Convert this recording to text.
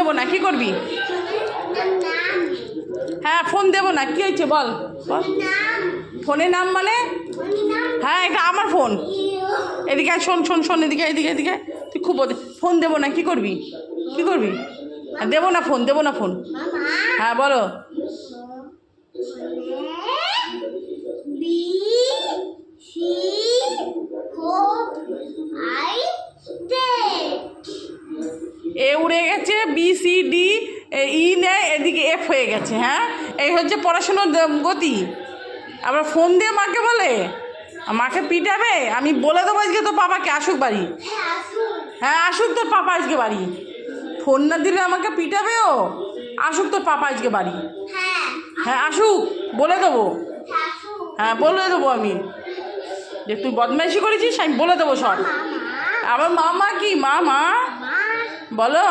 দেবো না, কি করবি? হ্যাঁ ফোন দেবো না, কি হয়েছে বল বল। ফোনের নাম মানে? হ্যাঁ এটা আমার ফোন। এদিকে আয়, শোন শোন শোন, এদিকে এদিকে এদিকে। তুই খুব ফোন দেবো না, কি করবি? কি করবি? দেবো না ফোন, দেবো না ফোন। হ্যাঁ বলো। এ উড়ে গেছে, বি সি ডি ই নেয়, এদিকে এফ হয়ে গেছে। হ্যাঁ এই হচ্ছে পড়াশুনোর গতি। আবার ফোন দিয়ে মাকে বলে, মাকে পিটাবে। আমি বলে দেবো আজকে তোর পাপাকে আসুক বাড়ি। হ্যাঁ আসুক তোর পাপা আজকে বাড়ি। ফোন না দিলে আমাকে পিটাবে ও। আসুক তোর পাপা আজকে বাড়ি। হ্যাঁ আসুক, বলে দেবো। হ্যাঁ বলে দেবো আমি যে তুই বদমাইশি করেছিস, আমি বলে দেবো সব। আবার মা মা কি মা মা বলো।